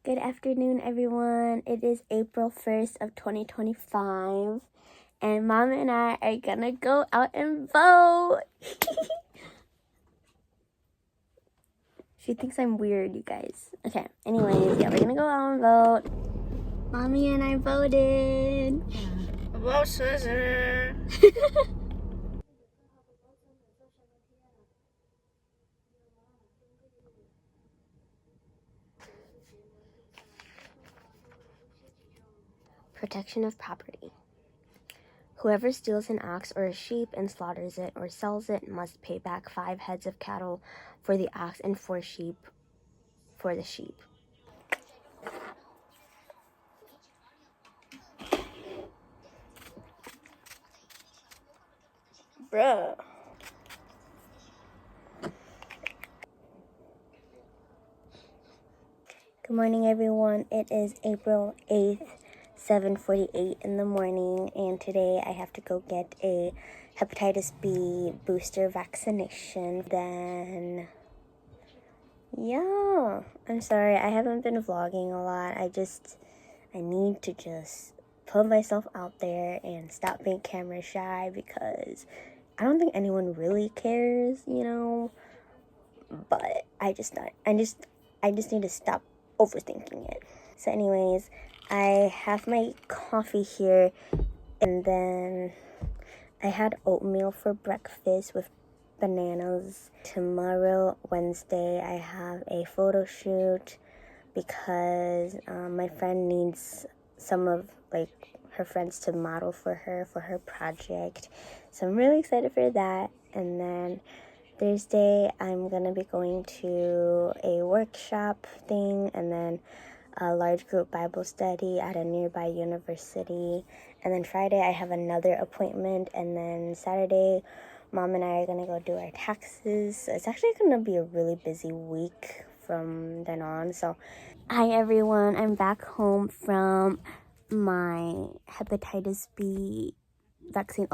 Good afternoon, everyone. It is April 1st of 2025, and Mom and I are gonna go out and vote. She thinks I'm weird, you guys. Okay, anyways, yeah, we're gonna go out and vote. Mommy and I voted. Vote scissor. Protection of property. Whoever steals an ox or a sheep and slaughters it or sells it must pay back 5 heads of cattle for the ox and 4 sheep for the sheep. Bruh. Good morning, everyone. It is April 8th, 7:48 in the morning, and today I have to go get a hepatitis B booster vaccination. Then, yeah, I'm sorry, I haven't been vlogging a lot. I need to just put myself out there and stop being camera shy because I don't think anyone really cares, but I just need to stop overthinking it. So anyways, I have my coffee here, and then I had oatmeal for breakfast with bananas. Tomorrow, Wednesday, I have a photo shoot because my friend needs some of her friends to model for her project. So I'm really excited for that. And then Thursday, I'm gonna be going to a workshop thing, and then a large group Bible study at a nearby university. And then Friday, I have another appointment, and then Saturday, Mom and I are gonna go do our taxes. So it's actually gonna be a really busy week from then on. So, hi everyone, I'm back home from my hepatitis B vaccine.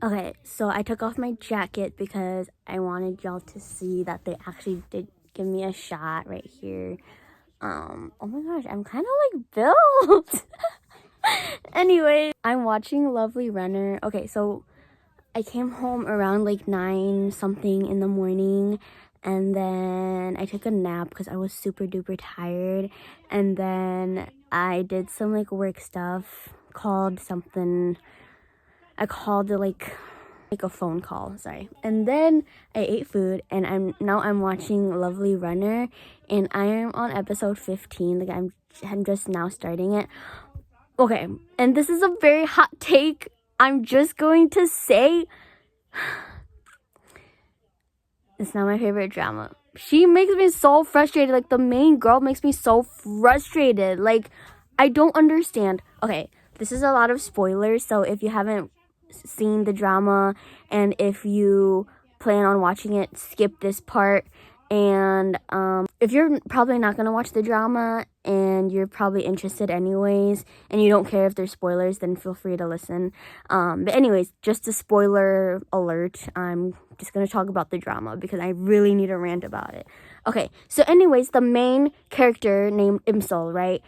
Okay, so I took off my jacket because I wanted y'all to see that they actually did give me a shot right here. Oh my gosh, I'm kind of built. Anyway, I'm watching Lovely Runner. Okay, so I came home around 9 something in the morning, and then I took a nap because I was super duper tired, and then I did some work stuff, called something. I called it a phone call, sorry. And then I ate food, and I'm watching Lovely Runner, and I am on episode 15. I'm just now starting it. Okay, and this is a very hot take. I'm just going to say it's not my favorite drama. She makes me so frustrated. The main girl makes me so frustrated. I don't understand. Okay, this is a lot of spoilers, so if you haven't seen the drama and if you plan on watching it, skip this part. And if you're probably not gonna watch the drama and you're probably interested anyways and you don't care if there's spoilers, then feel free to listen. But anyways, just a spoiler alert, I'm just gonna talk about the drama because I really need to rant about it. Okay, so anyways, the main character named Imsol, right?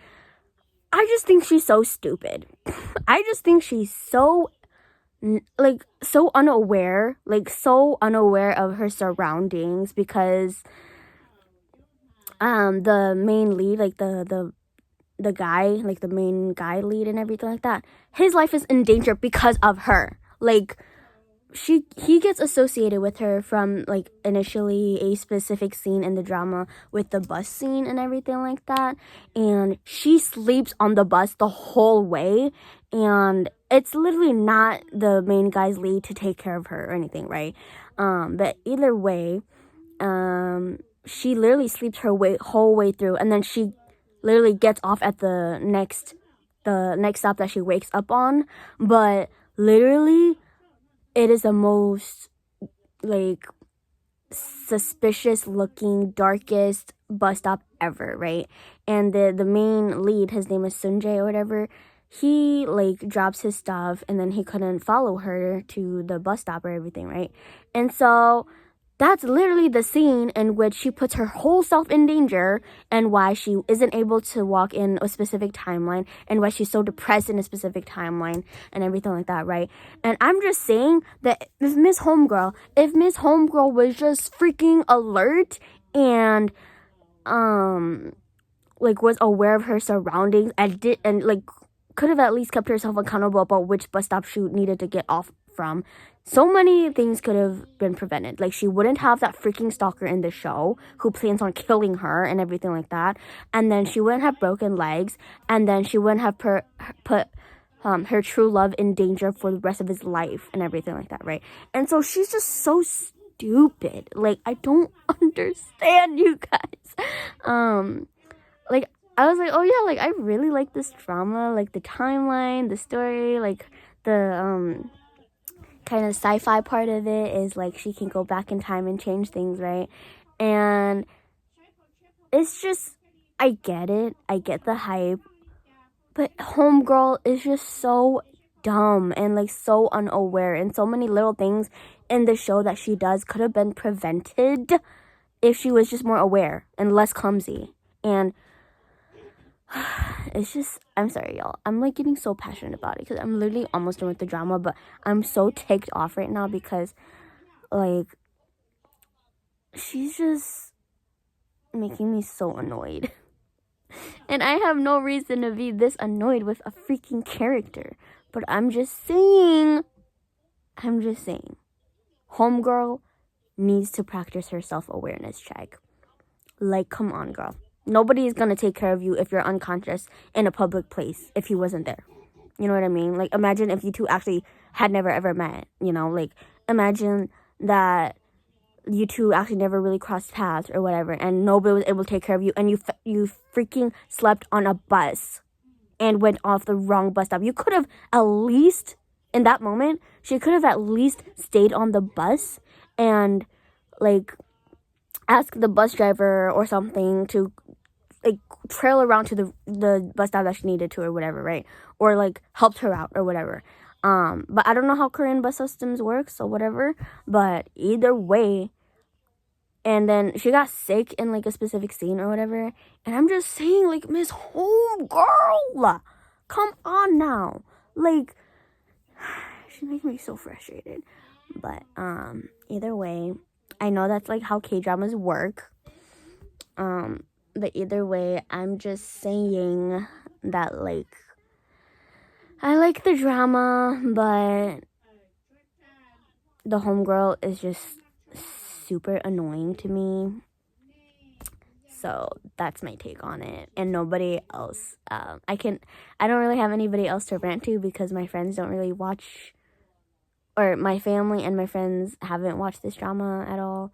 I just think she's so stupid. I just think she's so so unaware of her surroundings because the main lead, the guy, the main guy lead and everything like that, his life is in danger because of her. He gets associated with her from initially a specific scene in the drama with the bus scene and everything like that, and she sleeps on the bus the whole way, and it's literally not the main guy's lead to take care of her or anything, right? But either way, she literally sleeps her whole way through, and then she literally gets off at the next stop that she wakes up on. But literally, it is the most suspicious looking, darkest bus stop ever, right? And the main lead, his name is Sunjay or whatever, he drops his stuff, and then he couldn't follow her to the bus stop or everything, right? And so that's literally the scene in which she puts her whole self in danger, and why she isn't able to walk in a specific timeline, and why she's so depressed in a specific timeline, and everything like that, right? And I'm just saying that if Miss Homegirl was just freaking alert and like was aware of her surroundings and like could have at least kept herself accountable about which bus stop she needed to get off from, so many things could have been prevented. Like, she wouldn't have that freaking stalker in the show who plans on killing her and everything like that, and then she wouldn't have broken legs, and then she wouldn't have put her true love in danger for the rest of his life and everything like that, right? And so she's just so stupid. Like, I don't understand, you guys. Like, I was like, oh yeah, like, I really like this drama, like, the timeline, the story, like, the, kind of sci-fi part of it is, like, she can go back in time and change things, right? And it's just, I get it, I get the hype, but Homegirl is just so dumb and, like, so unaware, and so many little things in the show that she does could have been prevented if she was just more aware and less clumsy. And it's just, I'm sorry, y'all. I'm, like, getting so passionate about it because I'm literally almost done with the drama, but I'm so ticked off right now because, like, she's just making me so annoyed. And I have no reason to be this annoyed with a freaking character. But I'm just saying, Homegirl needs to practice her self-awareness check. Like, come on, girl. Nobody is going to take care of you if you're unconscious in a public place if he wasn't there. You know what I mean? Like, imagine if you two actually had never ever met, you know? Like, imagine that you two actually never really crossed paths or whatever, and nobody was able to take care of you, and you freaking slept on a bus and went off the wrong bus stop. You could have at least, in that moment, she could have at least stayed on the bus and, like, ask the bus driver or something to, like, trail around to the bus stop that she needed to or whatever, right? Or, like, helped her out or whatever. But I don't know how Korean bus systems work, so whatever. But either way, and then she got sick in, like, a specific scene or whatever. And I'm just saying, like, Miss Homegirl, come on now. Like, she's making me so frustrated. But, either way, I know that's, like, how K-dramas work. But either way, I'm just saying that, like, I like the drama, but the Homegirl is just super annoying to me. So that's my take on it, and nobody else. I don't really have anybody else to rant to because my friends don't really watch, or my family and my friends haven't watched this drama at all.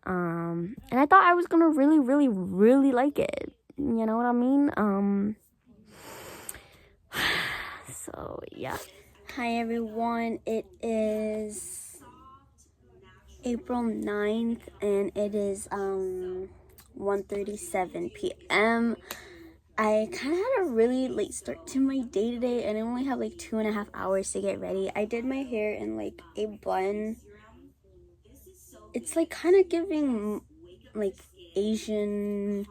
And I thought I was gonna really, really, really like it. You know what I mean? So yeah. Hi everyone. It is April 9th, and it is 1:37 p.m. I kind of had a really late start to my day today, and I only have like 2.5 hours to get ready. I did my hair in like a bun. It's like kind of giving like Asian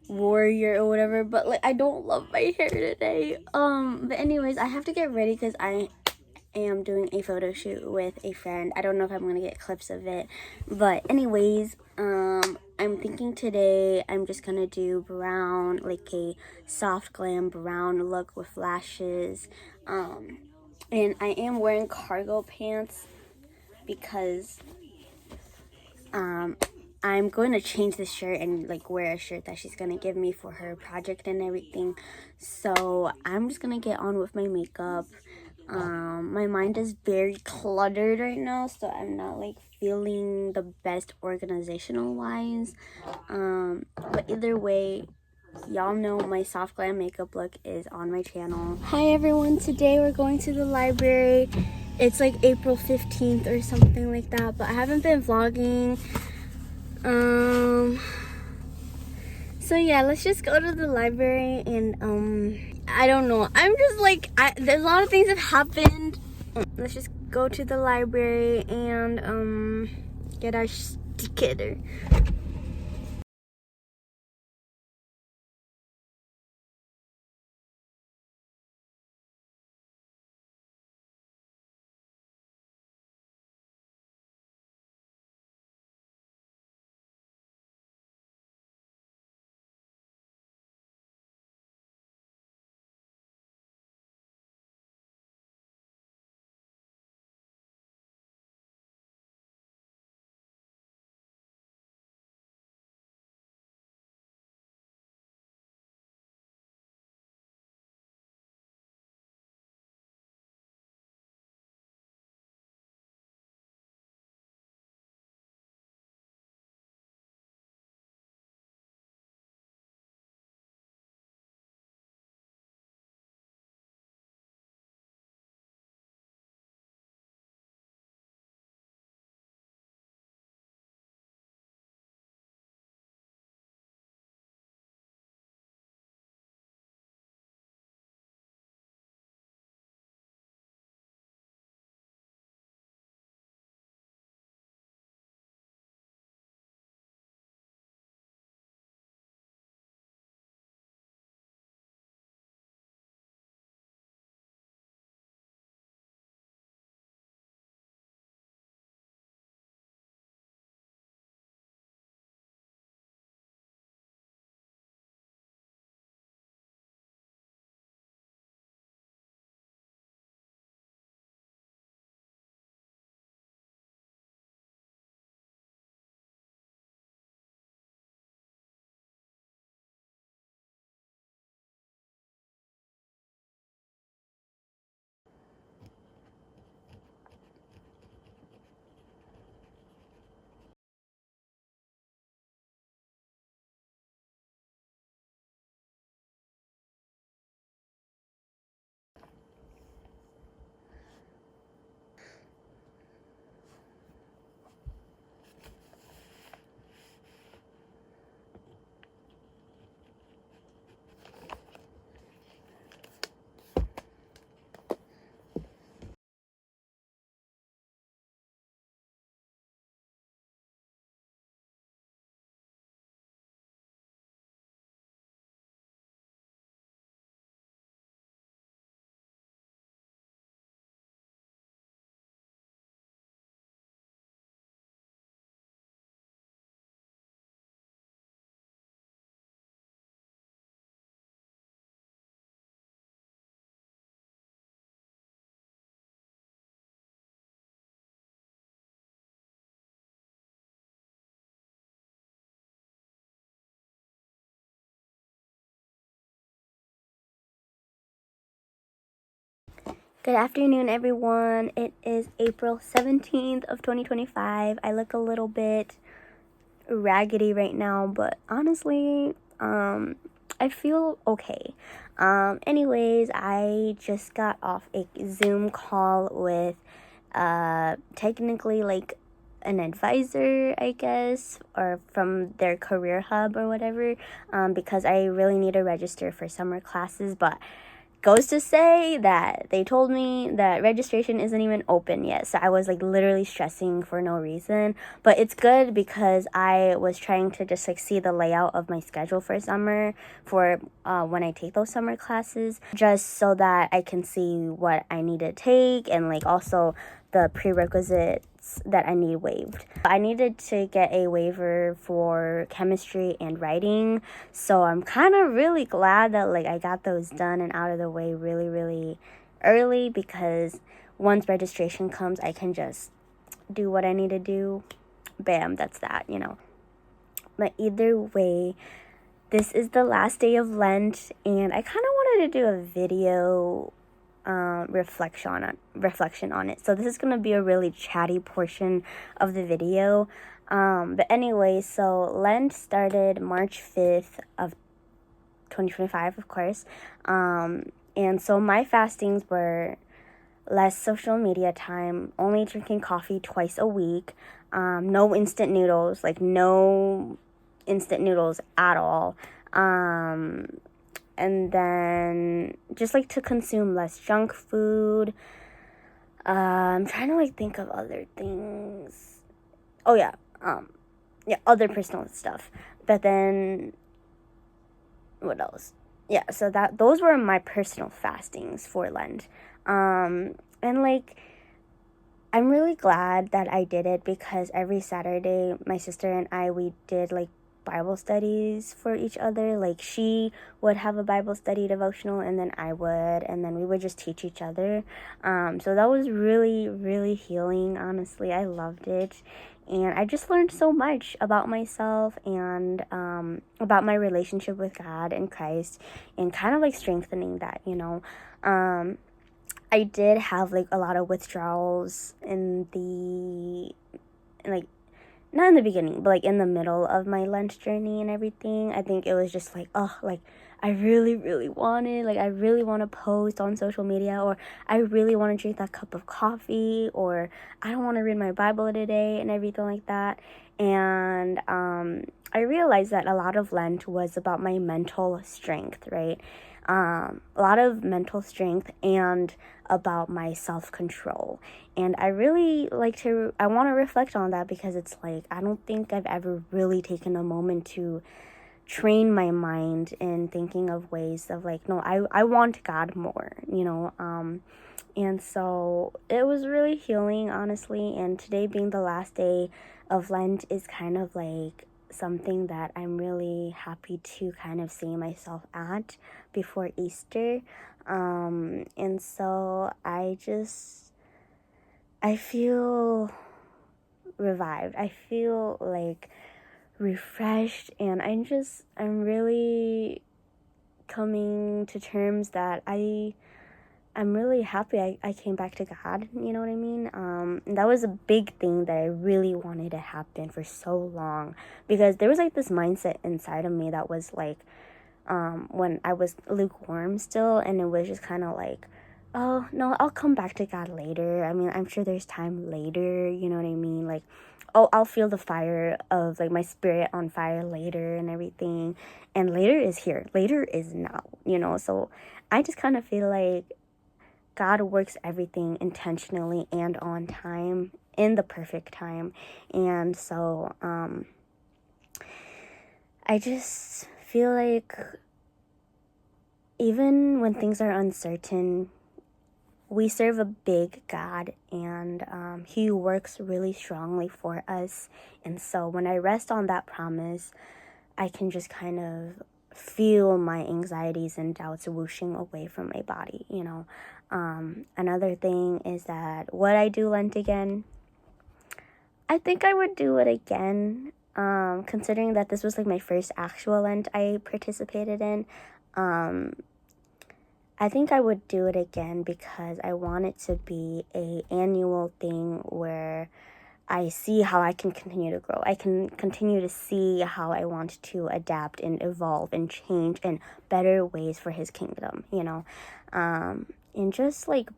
warrior or whatever, but like I don't love my hair today. But anyways, I have to get ready because I am doing a photo shoot with a friend. I don't know if I'm gonna get clips of it, but anyways, I'm thinking today I'm just gonna do brown, like a soft glam brown look with lashes. And I am wearing cargo pants because I'm going to change this shirt and like wear a shirt that she's going to give me for her project and everything. So I'm just going to get on with my makeup. My mind is very cluttered right now, so I'm not like feeling the best organizational wise. But either way, y'all know my soft glam makeup look is on my channel. Hi everyone, today we're going to the library. It's like April 15th or something like that, but I haven't been vlogging. So yeah, let's just go to the library and I don't know. I'm just like, there's a lot of things that happened. Let's just go to the library and Get our shit together. Good afternoon, everyone. It is April 17th of 2025. I look a little bit raggedy right now, but honestly, I feel okay. Anyways, I just got off a Zoom call with technically like an advisor, I guess, or from their career hub or whatever, because I really need to register for summer classes, but goes to say that they told me that registration isn't even open yet. So I was like literally stressing for no reason. But it's good because I was trying to just like see the layout of my schedule for summer for when I take those summer classes, just so that I can see what I need to take and like also the prerequisites that I need waived. I needed to get a waiver for chemistry and writing, so I'm kind of really glad that like I got those done and out of the way really early, because once registration comes I can just do what I need to do. Bam, that's that, you know. But either way, this is the last day of Lent and I kind of wanted to do a video reflection on it. So this is gonna be a really chatty portion of the video. But anyway, so Lent started March 5th of 2025, of course. And so my fastings were less social media time, only drinking coffee twice a week, no instant noodles, like no instant noodles at all. And then just like to consume less junk food. I'm trying to like think of other things. oh yeah, other personal stuff. But then, what else? Yeah, so those were my personal fastings for Lent. And like, I'm really glad that I did it, because every Saturday, my sister and I, we did like Bible studies for each other. Like, she would have a Bible study devotional, and then I would, and then we would just teach each other. So that was really, really healing, honestly. I loved it. And I just learned so much about myself, and about my relationship with God and Christ, and kind of like strengthening that, you know. I did have like a lot of withdrawals like, not in the beginning, but like in the middle of my Lent journey and everything. I think it was just like, oh, like I really, really I really want to post on social media, or I really want to drink that cup of coffee, or I don't want to read my Bible today and everything like that. And I realized that a lot of Lent was about my mental strength, right? A lot of mental strength, and about my self-control. And I really I want to reflect on that, because it's like, I don't think I've ever really taken a moment to train my mind in thinking of ways of like, no, I want God more, you know. And so it was really healing, honestly. And today being the last day of Lent is kind of like something that I'm really happy to kind of see myself at before Easter. And so I feel revived. I feel like refreshed, and I'm really coming to terms that I'm really happy I came back to God, you know what I mean? And that was a big thing that I really wanted to happen for so long, because there was like this mindset inside of me that was like, when I was lukewarm still, and it was just kind of like, oh no, I'll come back to God later. I mean, I'm sure there's time later, you know what I mean? Like, oh, I'll feel the fire of like my spirit on fire later and everything. And later is here. Later is now, you know? So I just kind of feel like God works everything intentionally and on time, in the perfect time. And so I just feel like even when things are uncertain, we serve a big God, and He works really strongly for us. And so when I rest on that promise, I can just kind of feel my anxieties and doubts whooshing away from my body, you know. Another thing is that, would I do Lent again? I think I would do it again, considering that this was like my first actual Lent I participated in. I think I would do it again, because I want it to be a annual thing where I see how I can continue to grow. I can continue to see how I want to adapt and evolve and change in better ways for His kingdom, you know. And just like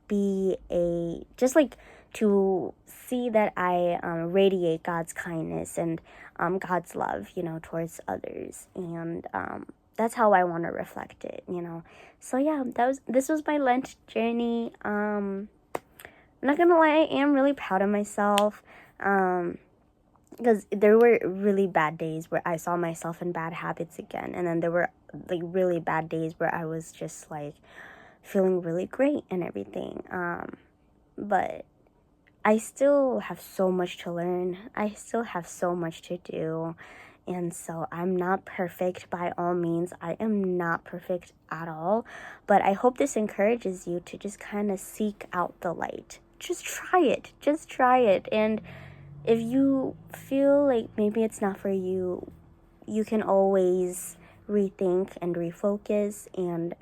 just like to see that I radiate God's kindness and God's love, you know, towards others. And that's how I want to reflect it, you know. So yeah, this was my Lent journey. I'm not gonna lie, I am really proud of myself, because there were really bad days where I saw myself in bad habits again, and then there were like really bad days where I was just like feeling really great and everything. But I still have so much to learn. I still have so much to do. And so I'm not perfect by all means. I am not perfect at all. But I hope this encourages you to just kind of seek out the light. Just try it. Just try it. And if you feel like maybe it's not for you, you can always rethink and refocus, and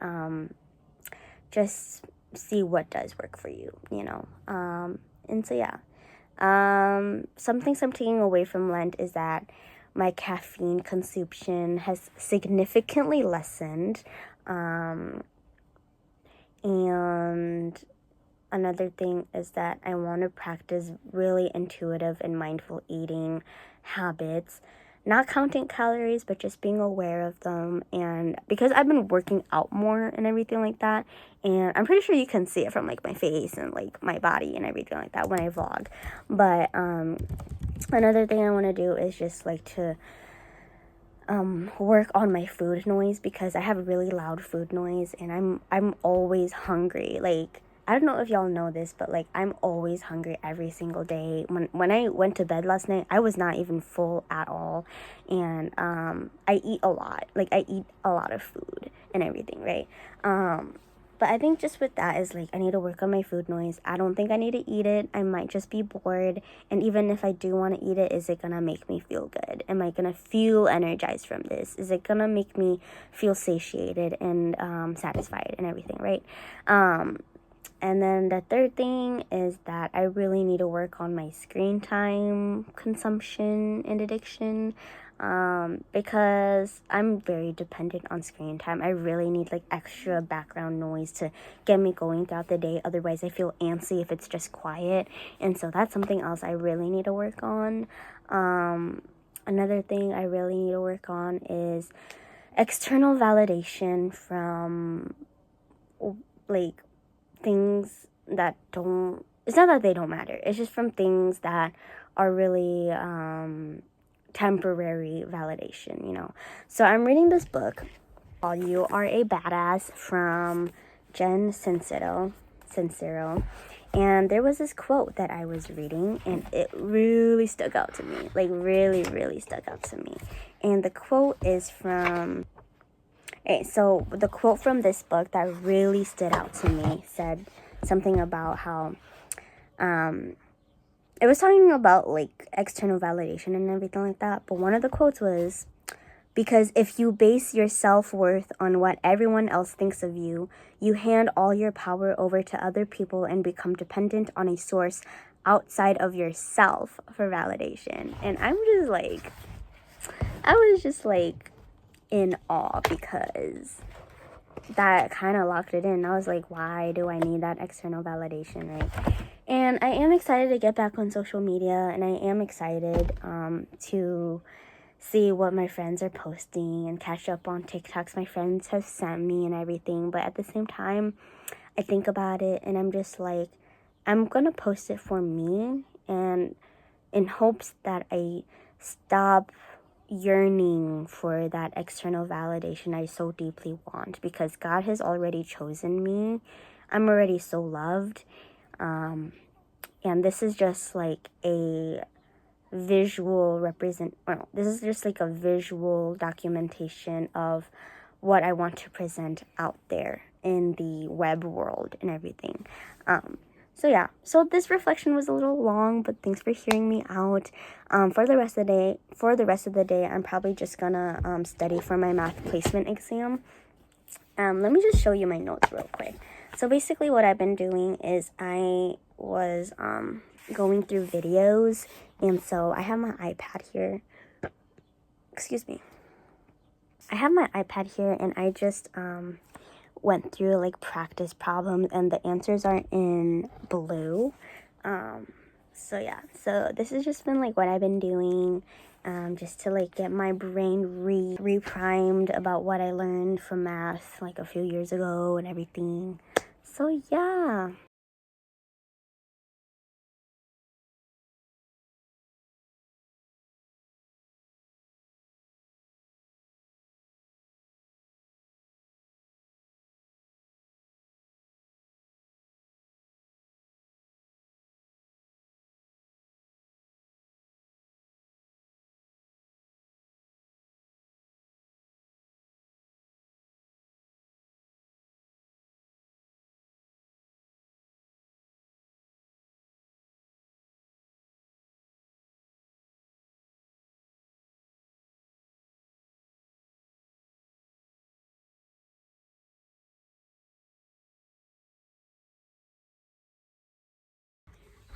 just see what does work for you, you know. And so yeah. Some things I'm taking away from Lent is that my caffeine consumption has significantly lessened. And another thing is that I want to practice really intuitive and mindful eating habits, not counting calories, but just being aware of them. And because I've been working out more and everything like that, and I'm pretty sure you can see it from like my face and like my body and everything like that when I vlog. But another thing I want to do is just like to work on my food noise, because I have a really loud food noise, and I'm always hungry. Like, I don't know if y'all know this, but like I'm always hungry every single day. When I went to bed last night, I was not even full at all, and I eat a lot. Like, I eat a lot of food and everything, right? But I think just with that is like I need to work on my food noise. I don't think I need to eat it. I might just be bored. And even if I do want to eat it, is it gonna make me feel good? Am I gonna feel energized from this? Is it gonna make me feel satiated and satisfied and everything, right? And then the third thing is that I really need to work on my screen time consumption and addiction, because I'm very dependent on screen time. I really need like extra background noise to get me going throughout the day. Otherwise, I feel antsy if it's just quiet. And so that's something else I really need to work on. Another thing I really need to work on is external validation from like things that don't, it's not that they don't matter, it's just from things that are really temporary validation, you know. So I'm reading this book called You Are a Badass from Jen Sincero, and there was this quote that I was reading, and it really stuck out to me, like really stuck out to me. And the quote is from so the quote from this book that really stood out to me said something about how it was talking about like external validation and everything like that. But one of the quotes was, because if you base your self-worth on what everyone else thinks of you, you hand all your power over to other people and become dependent on a source outside of yourself for validation. And I was just like in awe, because that kind of locked it in. I was like, why do I need that external validation, right? And I am excited to get back on social media, and I am excited to see what my friends are posting and catch up on TikToks my friends have sent me and everything. But at the same time, I think about it and I'm just like, I'm gonna post it for me, and in hopes that I stop yearning for that external validation I so deeply want, because God has already chosen me. I'm already so loved. And this is just like a this is just like a visual documentation of what I want to present out there in the web world and everything. So yeah, so this reflection was a little long, but thanks for hearing me out. For the rest of the day, I'm probably just gonna study for my math placement exam. Let me just show you my notes real quick. So basically what I've been doing is I was going through videos, and so I have my iPad here. Excuse me. I have my iPad here, and I just went through like practice problems, and the answers are in blue. So yeah, so this has just been like what I've been doing, just to like get my brain reprimed about what I learned from math like a few years ago and everything. So yeah.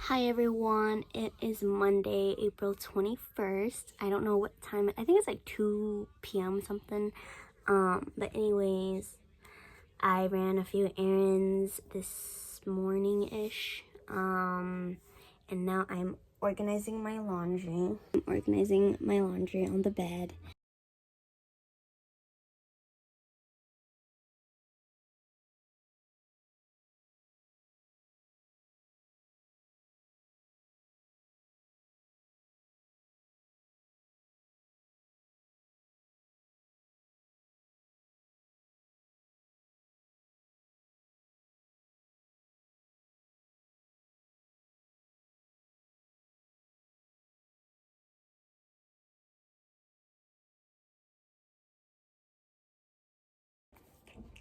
Hi everyone, it is Monday, April 21st. I don't know what time, I think it's like 2 p.m. something. But anyways, I ran a few errands this morning-ish. And now I'm organizing my laundry. I'm organizing my laundry on the bed.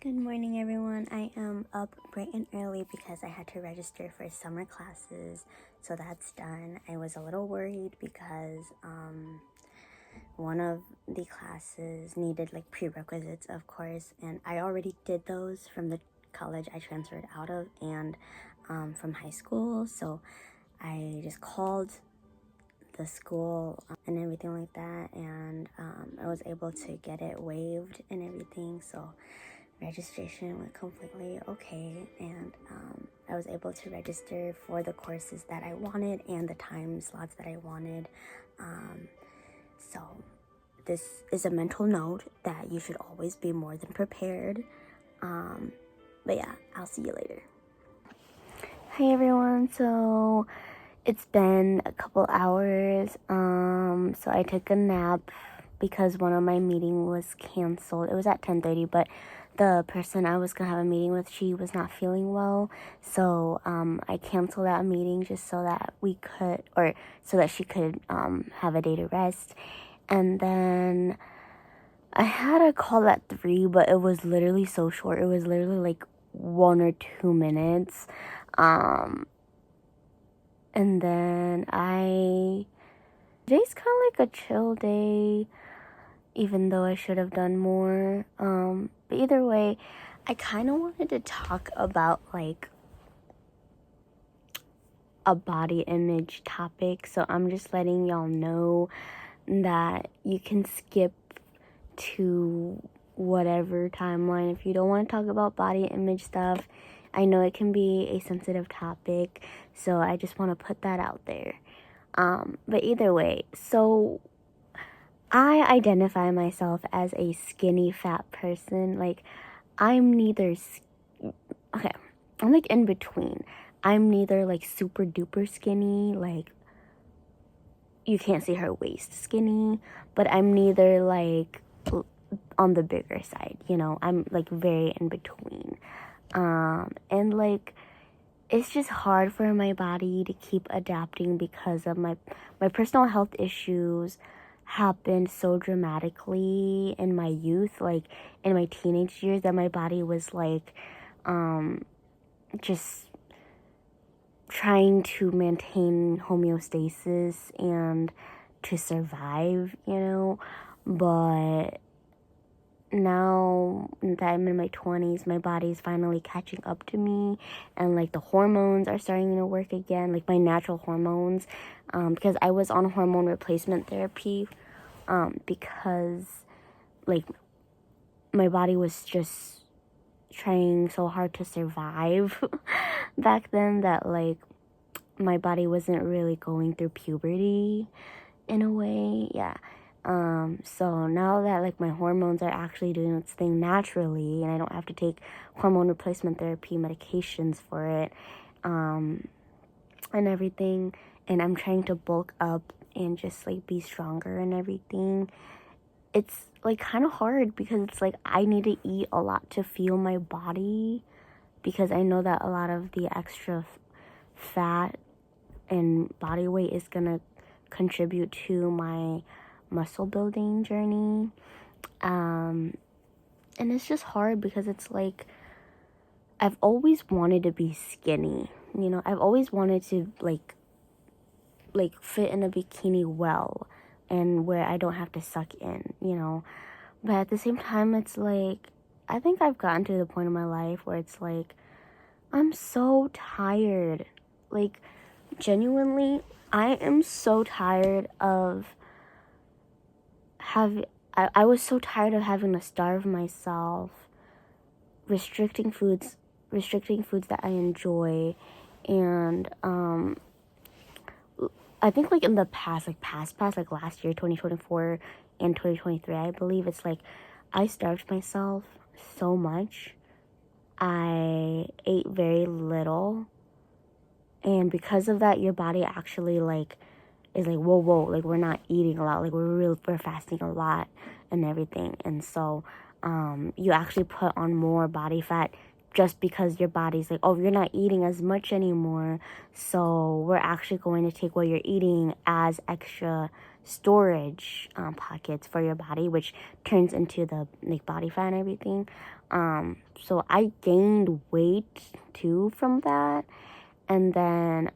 Good morning, everyone. I am up bright and early because I had to register for summer classes, so that's done. I was a little worried because one of the classes needed like prerequisites, of course, and I already did those from the college I transferred out of and from high school, so I just called the school and everything like that, and I was able to get it waived and everything, so registration went completely okay, and I was able to register for the courses that I wanted and the time slots that I wanted. So this is a mental note that you should always be more than prepared. But yeah, I'll see you later. Hi everyone, so it's been a couple hours. So I took a nap because one of my meeting was canceled. It was at 10:30, but the person I was gonna have a meeting with, she was not feeling well, so I canceled that meeting just so that we could, or so that she could have a day to rest. And then I had a call at 3, but it was literally so short. It was literally like 1 or 2 minutes. And then today's kind of like a chill day, even though I should have done more. But either way, I kind of wanted to talk about like a body image topic. So I'm just letting y'all know that you can skip to whatever timeline if you don't want to talk about body image stuff. I know it can be a sensitive topic, so I just want to put that out there. But either way, so I identify myself as a skinny fat person. Like, I'm neither okay, I'm like in between. I'm neither like super duper skinny, like you can't see her waist skinny, but I'm neither like on the bigger side, you know. I'm like very in between. And like it's just hard for my body to keep adapting because of my personal health issues happened so dramatically in my youth, like in my teenage years, that my body was like just trying to maintain homeostasis and to survive, you know. But now that I'm in my 20s, my body's finally catching up to me, and like the hormones are starting to work again, like my natural hormones, because I was on hormone replacement therapy, because like my body was just trying so hard to survive back then, that like my body wasn't really going through puberty in a way. Yeah. So now that like my hormones are actually doing its thing naturally, and I don't have to take hormone replacement therapy medications for it, and everything, and I'm trying to bulk up and just like be stronger and everything, it's like kind of hard because it's like I need to eat a lot to fuel my body, because I know that a lot of the extra fat and body weight is gonna contribute to my muscle building journey. And it's just hard because it's like I've always wanted to be skinny, you know. I've always wanted to like fit in a bikini well, and where I don't have to suck in, you know. But at the same time, it's like I think I've gotten to the point in my life where it's like I'm so tired. Like, genuinely, I am so tired of I was so tired of having to starve myself, restricting foods that I enjoy, and I think like in the past, like last year, 2024 and 2023, I believe it's like I starved myself so much. I ate very little, and because of that, your body actually like is like, whoa, like we're not eating a lot, like we're fasting a lot and everything. And so you actually put on more body fat just because your body's like, oh, you're not eating as much anymore, so we're actually going to take what you're eating as extra storage pockets for your body, which turns into the like body fat and everything. So I gained weight too from that. And then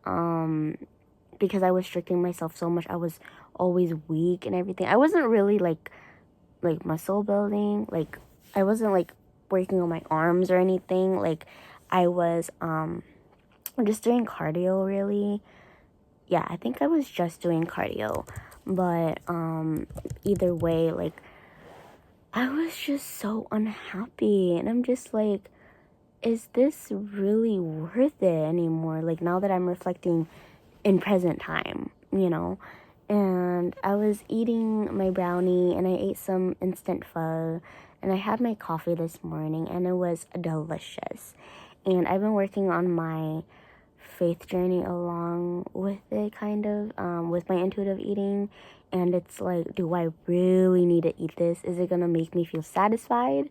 because I was restricting myself so much, I was always weak and everything. I wasn't really like muscle building. Like I wasn't like working on my arms or anything. Like I was just doing cardio really. Yeah, I think I was just doing cardio. But either way, like I was just so unhappy, and I'm just like, is this really worth it anymore? Like now that I'm reflecting in present time, you know. And I was eating my brownie, and I ate some instant pho, and I had my coffee this morning, and it was delicious. And I've been working on my faith journey along with it, kind of, with my intuitive eating. And it's like, do I really need to eat this? Is it gonna make me feel satisfied?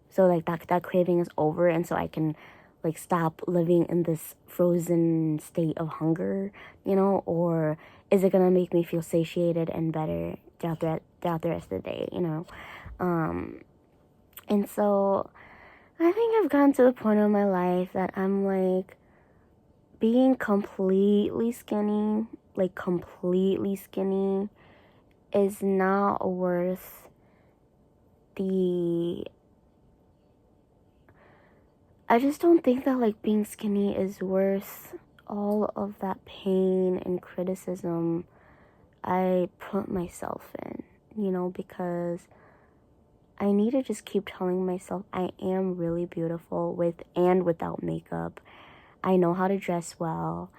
So like that craving is over, and so I can like stop living in this frozen state of hunger, you know? Or is it gonna make me feel satiated and better throughout the rest of the day, you know? And so I think I've gotten to the point of my life that I'm like, being completely skinny, like completely skinny, is not worth the... I just don't think that like being skinny is worth all of that pain and criticism I put myself in, you know, because I need to just keep telling myself I am really beautiful with and without makeup. I know how to dress well,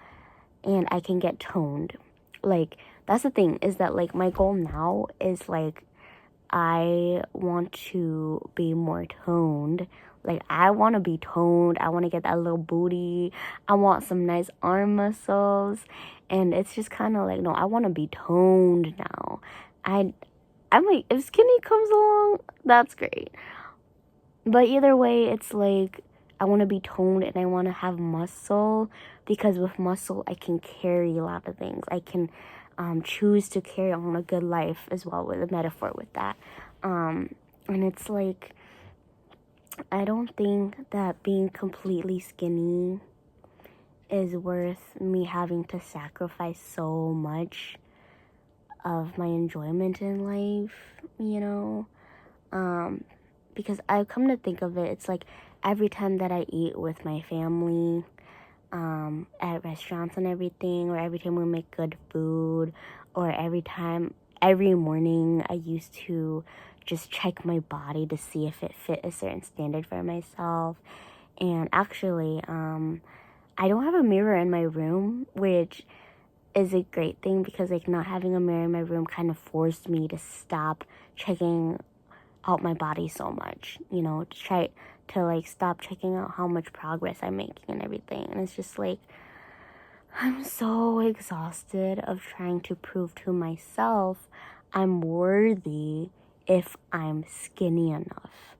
and I can get toned. Like that's the thing, is that like my goal now is like I want to be more toned. Like, I want to be toned. I want to get that little booty. I want some nice arm muscles. And it's just kind of like, no, I want to be toned now. I'm like, if skinny comes along, that's great. But either way, it's like, I want to be toned and I want to have muscle. Because with muscle, I can carry a lot of things. I can choose to carry on a good life as well, with a metaphor with that. And it's like, I don't think that being completely skinny is worth me having to sacrifice so much of my enjoyment in life, you know? Because I've come to think of it, it's like every time that I eat with my family, at restaurants and everything, or every time we make good food, or every morning I used to just check my body to see if it fit a certain standard for myself. And actually, I don't have a mirror in my room, which is a great thing, because like not having a mirror in my room kind of forced me to stop checking out my body so much, you know, to try to like stop checking out how much progress I'm making and everything. And it's just like, I'm so exhausted of trying to prove to myself I'm worthy if I'm skinny enough.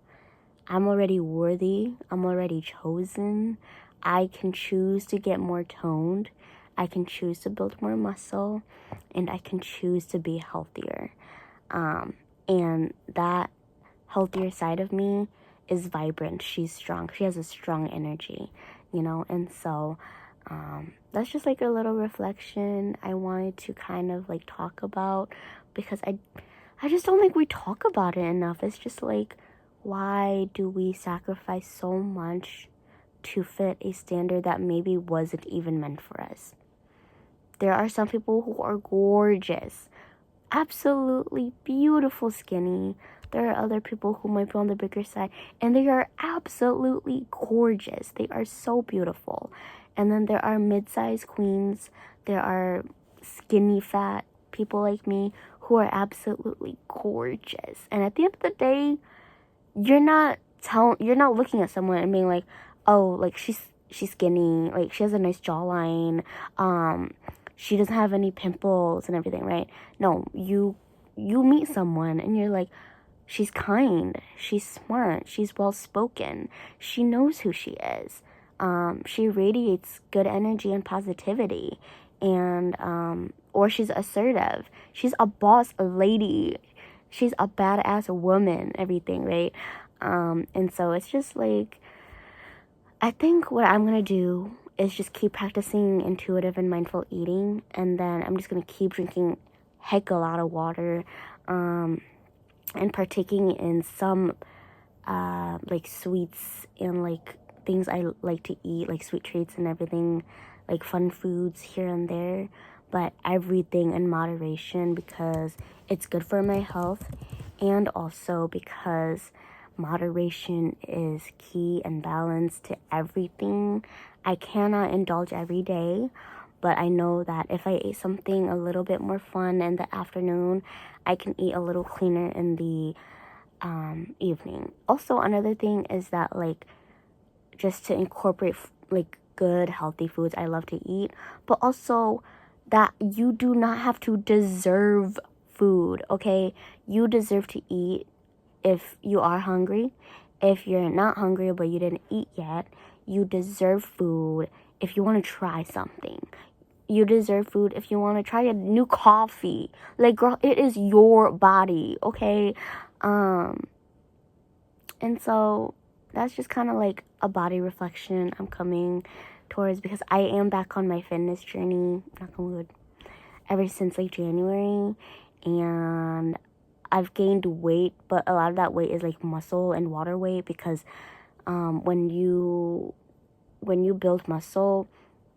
I'm already worthy. I'm already chosen. I can choose to get more toned. I can choose to build more muscle. And I can choose to be healthier. And that healthier side of me is vibrant. She's strong. She has a strong energy, you know? And so that's just like a little reflection I wanted to kind of like talk about, because I just don't think we talk about it enough. It's just like, why do we sacrifice so much to fit a standard that maybe wasn't even meant for us? There are some people who are gorgeous, absolutely beautiful skinny. There are other people who might be on the bigger side, and they are absolutely gorgeous. They are so beautiful. And then there are mid-sized queens. There are skinny fat people like me who are absolutely gorgeous. And at the end of the day, you're not looking at someone and being like, oh, like she's skinny, like she has a nice jawline, she doesn't have any pimples and everything, right? No, you meet someone and you're like, she's kind, she's smart, she's well spoken, she knows who she is, she radiates good energy and positivity, and or she's assertive, she's a boss, a lady, she's a badass woman, everything, right? And so it's just like, I think what I'm gonna do is just keep practicing intuitive and mindful eating, and then I'm just gonna keep drinking heck a lot of water, and partaking in some like sweets and like things I like to eat, like sweet treats and everything, like fun foods here and there, but everything in moderation, because it's good for my health, and also because moderation is key and balance to everything. I cannot indulge every day, but I know that if I ate something a little bit more fun in the afternoon, I can eat a little cleaner in the evening. Also, another thing is that, like, just to incorporate like good healthy foods I love to eat, but also that you do not have to deserve food, okay? You deserve to eat if you are hungry. If you're not hungry but you didn't eat yet, you deserve food if you want to try something. You deserve food if you want to try a new coffee. Like, girl, it is your body, okay? And so that's just kind of like a body reflection I'm coming towards, because I am back on my fitness journey, knock on wood, ever since like January, and I've gained weight, but a lot of that weight is like muscle and water weight, because when you build muscle,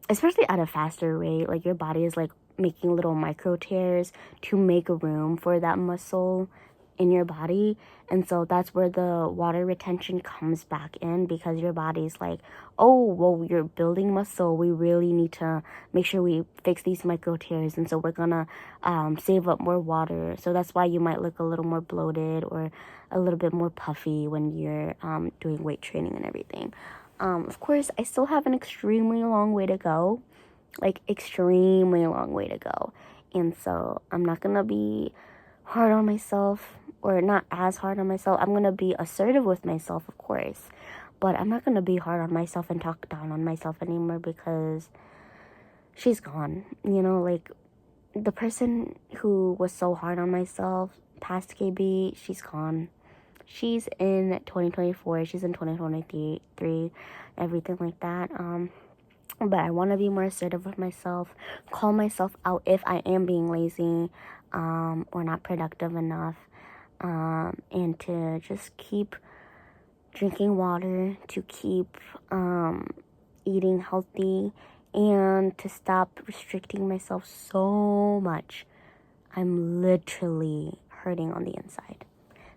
especially at a faster rate, like your body is like making little micro tears to make room for that muscle in your body. And so that's where the water retention comes back in, because your body's like, oh, well, you're building muscle, we really need to make sure we fix these micro tears, and so we're gonna save up more water. So that's why you might look a little more bloated or a little bit more puffy when you're doing weight training and everything. Of course, I still have an extremely long way to go, like extremely long way to go. And so I'm not gonna be hard on myself, or not as hard on myself. I'm gonna be assertive with myself, of course, but I'm not gonna be hard on myself and talk down on myself anymore, because she's gone. You know, like, the person who was so hard on myself past KB, she's gone. She's in 2024, she's in 2023, everything like that. But I want to be more assertive with myself, call myself out if I am being lazy, or not productive enough, and to just keep drinking water, to keep eating healthy, and to stop restricting myself so much. I'm literally hurting on the inside.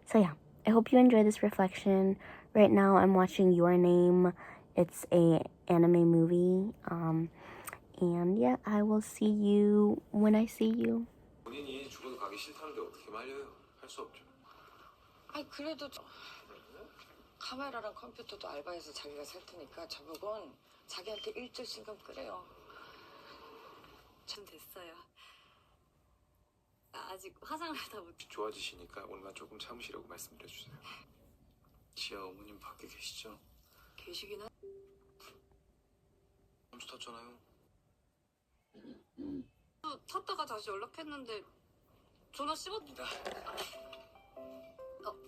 So yeah, I hope you enjoy this reflection. Right now I'm watching Your Name. It's a anime movie. And yeah, I will see you when I see you. 본인이 죽어도 가기 싫다는데 어떻게 말려요? 할 수 없죠. 아니 그래도 카메라랑 컴퓨터도 알바해서 자기가 살 테니까 저보곤 자기한테 일주일씩은 끄래요. 좀 됐어요. 아직 화장을 다 못. 좋아지시니까 오늘만 조금 참으시라고 말씀드려주세요. 지아 어머님 밖에 계시죠? 계시긴 하. 잠수 탔잖아요. 탔다가 다시 연락했는데 전화 씹었다.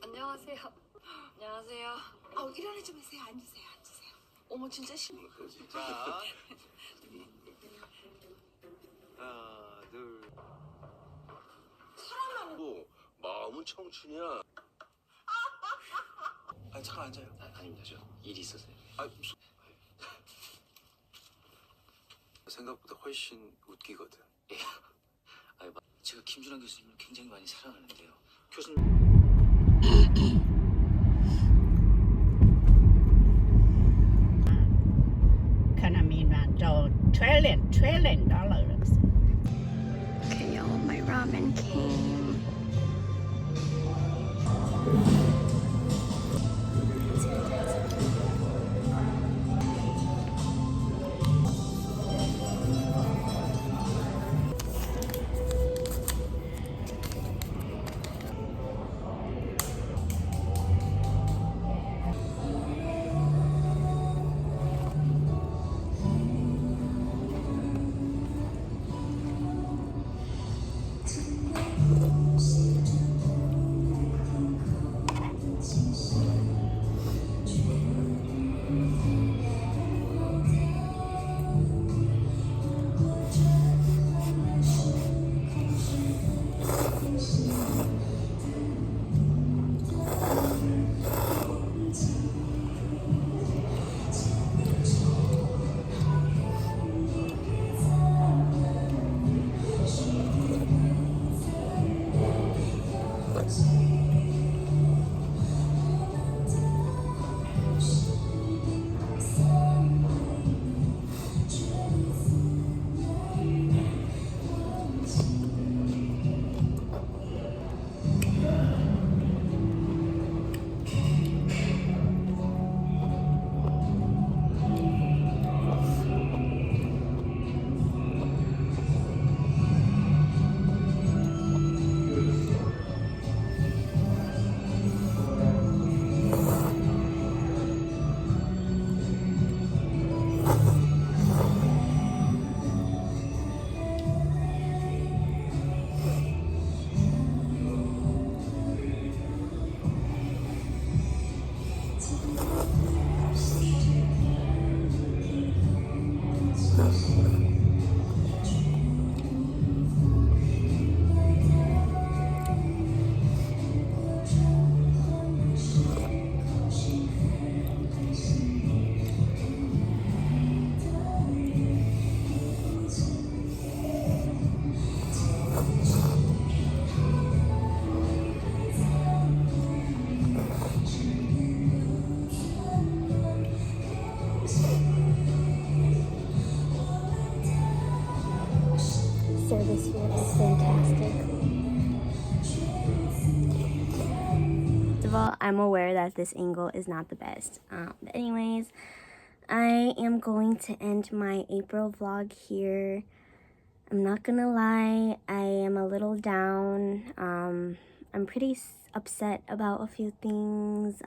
안녕하세요. 안녕하세요. 일어나 좀 하세요. 앉으세요. 어머 진짜 자, 하나, 둘. 사람하고 마음은 청춘이야. 아니 잠깐 앉아요. 아닙니다, 저 일이 있어서요. 무슨? 생각보다 훨씬 웃기거든. 제가 김준환 교수님을 굉장히 많이 사랑하는데요. 교수님. Kind of mean that $12 trillion. ramen came. It's fantastic. Service here is fantastic. First of all, I'm aware that this angle is not the best. But anyways, I am going to end my April vlog here. I'm not gonna lie, I am a little down. I'm pretty upset about a few things.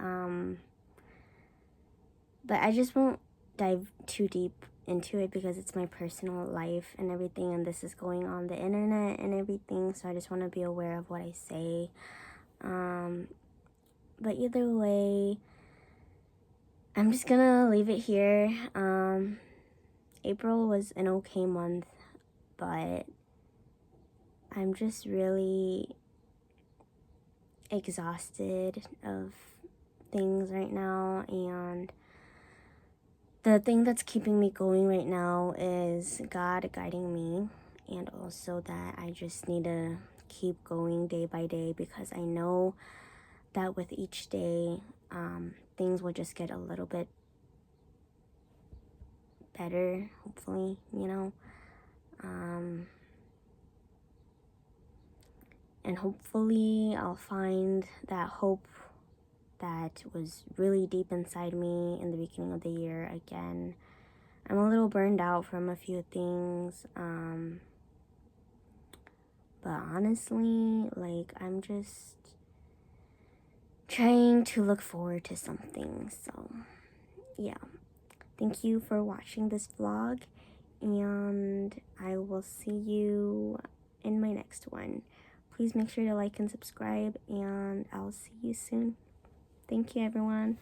But I just won't dive too deep into it because it's my personal life and everything, and this is going on the internet and everything, so I just want to be aware of what I say. But either way, I'm just gonna leave it here. April was an okay month, but I'm just really exhausted of things right now, and the thing that's keeping me going right now is God guiding me, and also that I just need to keep going day by day, because I know that with each day, things will just get a little bit better, hopefully, you know. And hopefully I'll find that hope that was really deep inside me in the beginning of the year again. I'm a little burned out from a few things, but honestly, like, I'm just trying to look forward to something. So yeah, thank you for watching this vlog, and I will see you in my next one. Please make sure to like and subscribe, and I'll see you soon. Thank you, everyone.